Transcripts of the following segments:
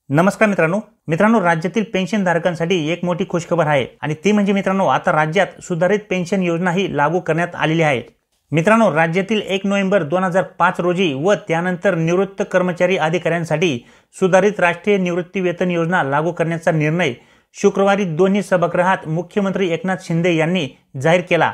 नमस्कार मित्रांनो राज्यातील पेन्शनधारकांसाठी एक मोठी खुशखबर आहे आणि ती म्हणजे मित्रांनो आता राज्यात सुधारित पेन्शन योजना ही लागू करण्यात आलेली आहे। मित्रांनो राज्यातील 1 नोव्हेंबर 2005 रोजी व त्यानंतर निवृत्त कर्मचारी अधिकाऱ्यांसाठी सुधारित राष्ट्रीय निवृत्ती वेतन योजना लागू करण्याचा निर्णय शुक्रवारी दोन्ही सभागृहात मुख्यमंत्री एकनाथ शिंदे यांनी जाहीर केला।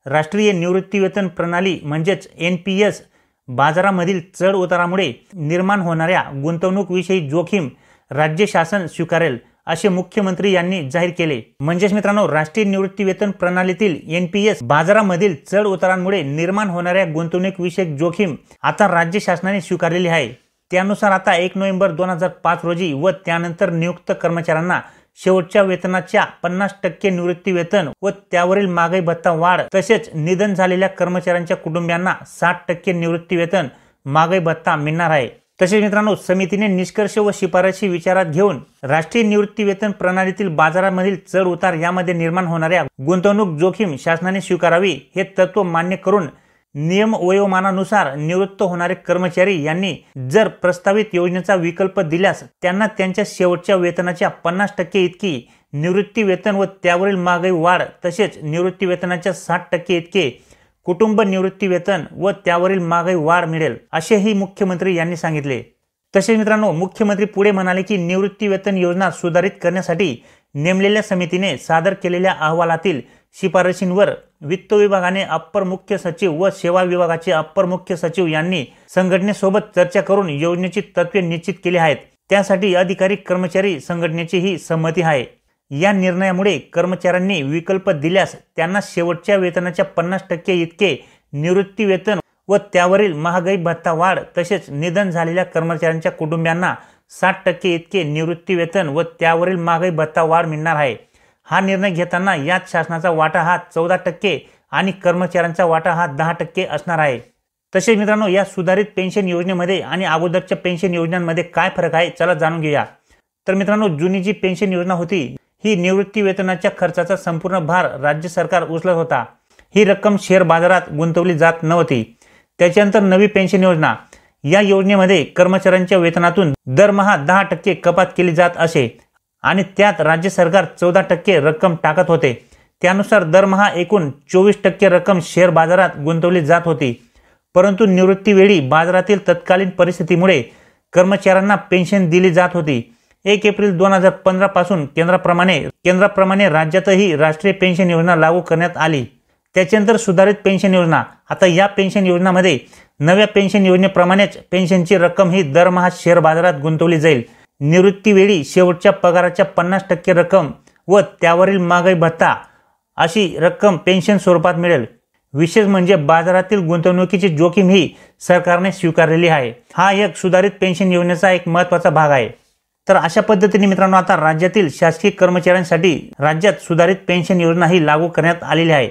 राष्ट्रीय निवृत्ती वेतन प्रणाली म्हणजेच एनपीएस बाजारामधील चढ उतारामुळे निर्माण होणाऱ्या गुंतवणूकविषयी जोखीम राज्य शासन स्वीकारेल असे मुख्यमंत्री यांनी जाहीर केले। म्हणजेच मित्रांनो राष्ट्रीय निवृत्ती वेतन प्रणालीतील एनपीएस बाजारामधील चढ उतारांमुळे निर्माण होणाऱ्या गुंतवणूकविषयक जोखीम आता राज्य शासनाने स्वीकारलेली आहे। त्यानुसार आता 1 नोव्हेंबर 2005 रोजी व त्यानंतर नियुक्त कर्मचाऱ्यांना शेवटच्या वेतनाच्या 50% निवृत्ती वेतन व त्यावरील महागाई भत्ता वाढ तसेच निधन झालेल्या कर्मचाऱ्यांच्या कुटुंबियांना 60% निवृत्ती वेतन महागाई भत्ता मिळणार आहे। तसेच मित्रांनो समितीने निष्कर्ष व शिफारशी विचारात घेऊन राष्ट्रीय निवृत्ती वेतन प्रणालीतील बाजारामधील चढ उतार यामध्ये निर्माण होणाऱ्या गुंतवणूक जोखीम शासनाने स्वीकारावी हे तत्व मान्य करून नियम वयोमानानुसार निवृत्त होणारे कर्मचारी यांनी जर प्रस्तावित योजनेचा विकल्प दिल्यास त्यांना त्यांच्या शेवटच्या वेतनाच्या 50% इतकी निवृत्ती वेतन व त्यावरील महागाई वाढ तसेच निवृत्ती वेतनाच्या 60% इतके कुटुंब निवृत्ती वेतन व त्यावरील महागाई वाढ मिळेल असेही मुख्यमंत्री यांनी सांगितले। तसेच मित्रांनो मुख्यमंत्री पुढे म्हणाले की निवृत्ती वेतन योजना सुधारित करण्यासाठी नेमलेल्या समितीने सादर केलेल्या अहवालातील शिफारशींवर वित्त विभागाने अप्पर मुख्य सचिव व सेवा विभागाचे अप्पर मुख्य सचिव यांनी संघटनेसोबत चर्चा करून योजनेची तत्त्वे निश्चित केली आहेत। त्यासाठी अधिकारी कर्मचारी संघटनेची ही संमती आहे। या निर्णयामुळे कर्मचाऱ्यांनी विकल्प दिल्यास त्यांना शेवटच्या वेतनाच्या 50% इतके निवृत्ती वेतन व त्यावरील महागाई भत्ता वाढ तसेच निधन झालेल्या कर्मचाऱ्यांच्या कुटुंबियांना 60% इतके निवृत्ती वेतन व त्यावरील महागाई भत्ता वाढ मिळणार आहे। हा निर्णय घेताना यात शासनाचा वाटा हा 14% आणि कर्मचाऱ्यांचा वाटा हा 10% असणार आहे। तसेच मित्रांनो या सुधारित पेन्शन योजनेमध्ये आणि अगोदरच्या पेन्शन योजनांमध्ये काय फरक आहे चला जाणून घेऊया। तर मित्रांनो जुनी जी पेन्शन योजना होती ही निवृत्ती वेतनाच्या खर्चाचा संपूर्ण भार राज्य सरकार उचलत होता। ही रक्कम शेअर बाजारात गुंतवली जात नव्हती। त्याच्यानंतर नवी पेन्शन योजना या योजनेमध्ये कर्मचाऱ्यांच्या वेतनातून दरमहा 10% कपात केली जात असे आणि त्यात राज्य सरकार 14% रक्कम टाकत होते। त्यानुसार दरमहा एकूण 24% रक्कम शेअर बाजारात गुंतवली जात होती। परंतु निवृत्तीवेळी बाजारातील तत्कालीन परिस्थितीमुळे कर्मचाऱ्यांना पेन्शन दिली जात होती। 1 एप्रिल 2015 पासून केंद्राप्रमाणे राज्यातही राष्ट्रीय पेन्शन योजना लागू करण्यात आली। त्याच्यानंतर सुधारित पेन्शन योजना आता या पेन्शन योजनामध्ये नव्या पेन्शन योजनेप्रमाणेच पेन्शनची रक्कम ही दरमहा शेअर बाजारात गुंतवली जाईल। निवृत्तीवेळी शेवटच्या पगाराच्या 50% रक्कम व त्यावरील महागाई भत्ता अशी रक्कम पेन्शन स्वरूपात मिळेल। विशेष म्हणजे बाजारातील गुंतवणुकीची जोखीम ही सरकारने स्वीकारलेली आहे। हा एक सुधारित पेन्शन योजनेचा एक महत्त्वाचा भाग आहे। तर अशा पद्धतीने मित्रांनो आता राज्यातील शासकीय कर्मचाऱ्यांसाठी राज्यात सुधारित पेन्शन योजना ही लागू करण्यात आलेली आहे।